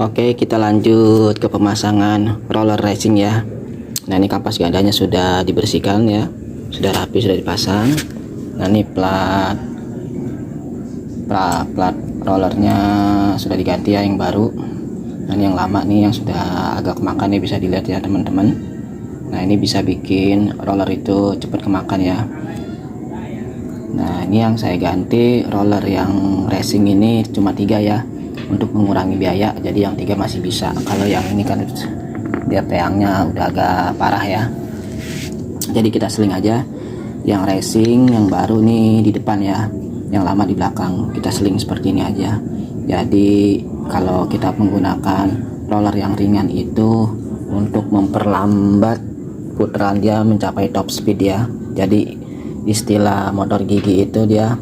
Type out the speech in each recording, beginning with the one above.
Oke, kita lanjut ke pemasangan roller racing ya. Nah, ini kampas gandanya sudah dibersihkan ya, sudah rapi, sudah dipasang. Nah, ini plat rollernya sudah diganti ya, yang baru. Dan yang lama nih yang sudah agak kemakan nih, bisa dilihat ya teman-teman. Nah, ini bisa bikin roller itu cepat kemakan ya. Nah, ini yang saya ganti roller yang racing ini cuma 3 ya, untuk mengurangi biaya. Jadi yang 3 masih bisa. Kalau yang ini kan dia peangnya udah agak parah ya, jadi kita seling aja yang racing yang baru nih di depan ya, yang lama di belakang. Kita seling seperti ini aja. Jadi kalau kita menggunakan roller yang ringan itu untuk memperlambat putaran dia mencapai top speed ya. Jadi istilah motor gigi itu dia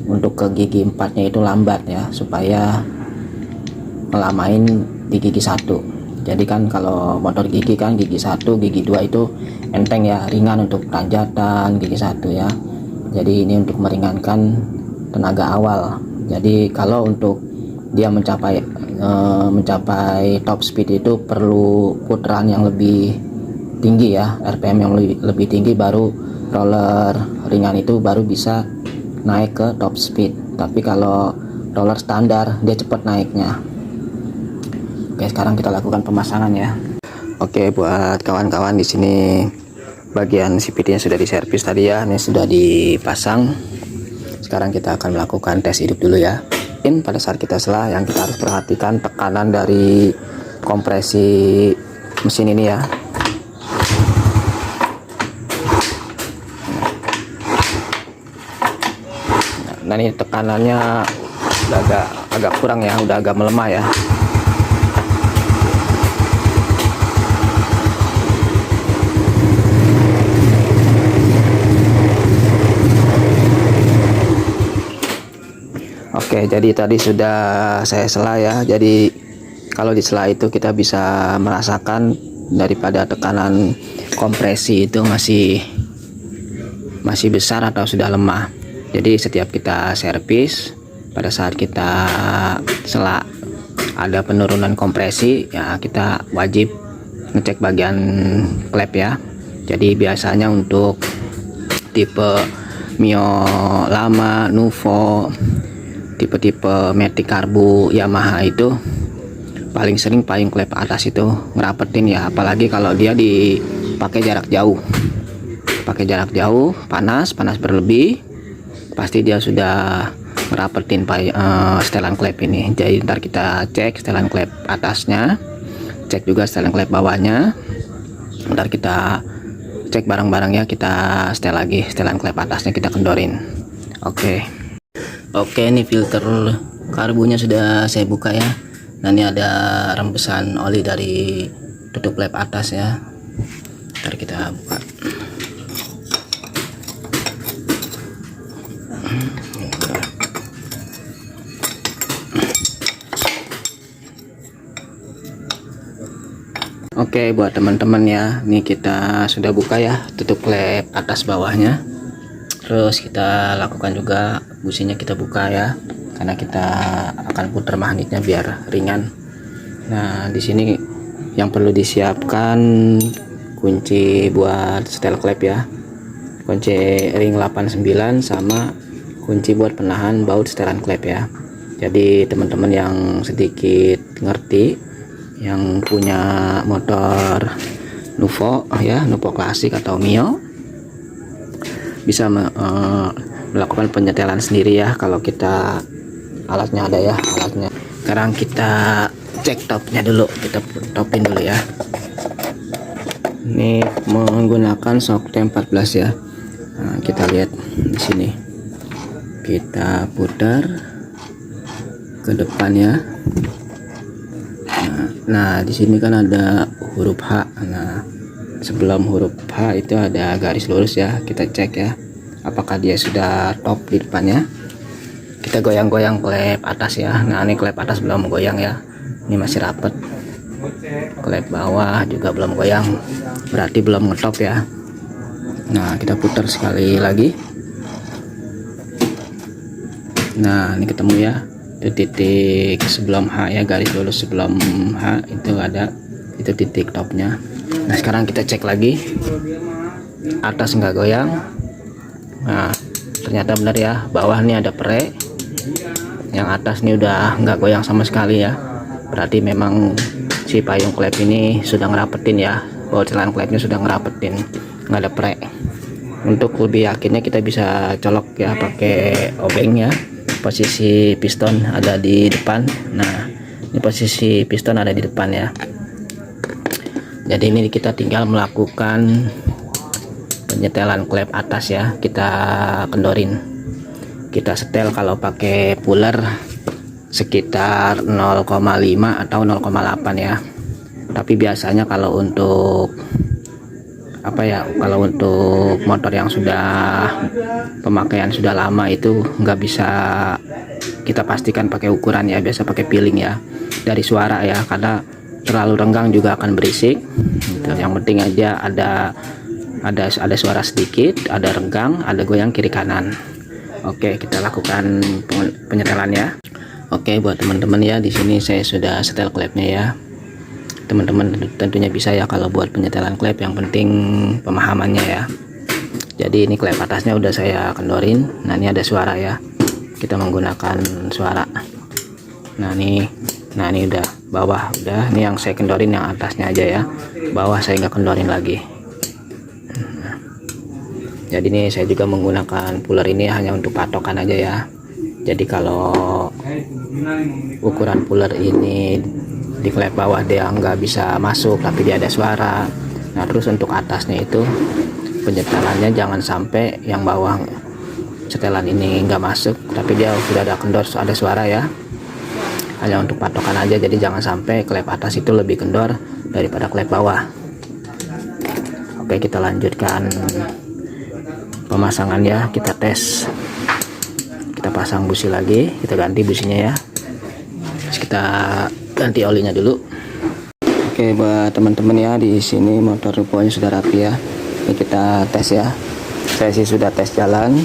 untuk ke gigi 4-nya itu lambat ya, supaya ngelamain di gigi 1. Jadi kan kalau motor gigi kan gigi 1, gigi 2 itu enteng ya, ringan untuk tanjatan gigi 1 ya. Jadi ini untuk meringankan tenaga awal. Jadi kalau untuk dia mencapai top speed itu perlu putaran yang lebih tinggi ya, RPM yang lebih tinggi, baru roller ringan itu baru bisa naik ke top speed. Tapi kalau roller standar dia cepat naiknya. Oke, sekarang kita lakukan pemasangan ya. Oke, buat kawan-kawan di sini bagian CVT-nya sudah diservis tadi ya, ini sudah dipasang. Sekarang kita akan melakukan tes hidup dulu ya. Pada saat kita selah, yang kita harus perhatikan tekanan dari kompresi mesin ini ya. Nah, ini tekanannya udah agak kurang ya, udah agak melemah ya. Oke, jadi tadi sudah saya sela ya. Jadi kalau di sela itu kita bisa merasakan daripada tekanan kompresi itu masih besar atau sudah lemah. Jadi setiap kita servis, pada saat kita sela ada penurunan kompresi ya, kita wajib ngecek bagian klep ya. Jadi biasanya untuk tipe Mio lama, Nuvo, tipe-tipe Matic Karbu, Yamaha itu paling sering payung klep atas itu ngerapetin ya, apalagi kalau dia dipakai jarak jauh. Pakai jarak jauh, panas berlebih, pasti dia sudah ngerapetin setelan klep ini. Jadi ntar kita cek setelan klep atasnya, cek juga setelan klep bawahnya. Ntar kita cek barang-barangnya, kita setel lagi setelan klep atasnya, kita kendorin. Oke, ini filter karbunya sudah saya buka ya. Nah, ini ada rembesan oli dari tutup klep atas ya. Ntar kita buka. Oke, buat teman-teman ya, ini kita sudah buka ya tutup klep atas bawahnya. Terus kita lakukan juga businya, kita buka ya, karena kita akan putar magnetnya biar ringan. Nah, di sini yang perlu disiapkan kunci buat setel klep ya, kunci ring 89 sama kunci buat penahan baut setelan klep ya. Jadi teman-teman yang sedikit ngerti, yang punya motor Nuvo ya, Nuvo klasik atau Mio, bisa melakukan penyetelan sendiri ya, kalau kita alatnya ada ya, alatnya. Sekarang kita cek topnya dulu, kita topin dulu ya. Ini menggunakan Shoktail 14 ya. Nah, kita lihat di sini, kita putar ke depan ya. Nah, di sini kan ada huruf H. Nah, sebelum huruf H itu ada garis lurus ya, kita cek ya apakah dia sudah top di depannya. Kita goyang-goyang klep atas ya. Nah, ini klep atas belum goyang ya, ini masih rapet. Klep bawah juga belum goyang, berarti belum ngetop ya. Nah, kita putar sekali lagi. Nah, ini ketemu ya. Itu titik sebelum H ya, garis lurus sebelum H itu ada, itu titik topnya. Nah sekarang kita cek lagi, atas nggak goyang. Nah ternyata benar ya, bawah nih ada pre, yang atas nih udah nggak goyang sama sekali ya. Berarti memang si payung klep ini sudah ngerapetin ya, bocelan klepnya sudah ngerapetin, nggak ada pre. Untuk lebih yakinnya kita bisa colok ya pakai obeng ya. Posisi piston ada di depan. Nah ini posisi piston ada di depan ya. Jadi ini kita tinggal melakukan penyetelan klep atas ya, kita kendorin, kita setel. Kalau pakai puller sekitar 0,5 atau 0,8 ya. Tapi biasanya kalau untuk apa ya, kalau untuk motor yang sudah pemakaian sudah lama itu nggak bisa kita pastikan pakai ukuran ya, biasa pakai feeling ya, dari suara ya, karena terlalu renggang juga akan berisik gitu. Yang penting aja ada suara sedikit, ada renggang, ada goyang kiri kanan. Oke, kita lakukan penyetelan ya. Oke, buat teman-teman ya, di sini saya sudah setel klepnya ya. Teman-teman tentunya bisa ya kalau buat penyetelan klep, yang penting pemahamannya ya. Jadi ini klep atasnya udah saya kendorin. Nah ini ada suara ya, kita menggunakan suara. Nah ini udah bawah, udah. Ini yang saya kendorin yang atasnya aja ya, bawah saya nggak kendorin lagi. Jadi ini saya juga menggunakan puller ini hanya untuk patokan aja ya. Jadi kalau ukuran puller ini di klep bawah dia nggak bisa masuk tapi dia ada suara. Nah terus untuk atasnya itu penyetelannya jangan sampai yang bawah setelan ini nggak masuk tapi dia sudah ada kendor, ada suara ya. Hanya untuk patokan aja, jadi jangan sampai klep atas itu lebih kendor daripada klep bawah. Oke, kita lanjutkan pemasangan ya, kita tes. Kita pasang busi lagi, kita ganti businya ya. Terus kita ganti olinya dulu. Oke, buat teman-teman ya, di sini motor rukonya sudah rapi ya. Ini kita tes ya. Saya sih sudah tes jalan,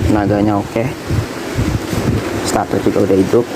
tenaganya oke. Starter juga udah hidup.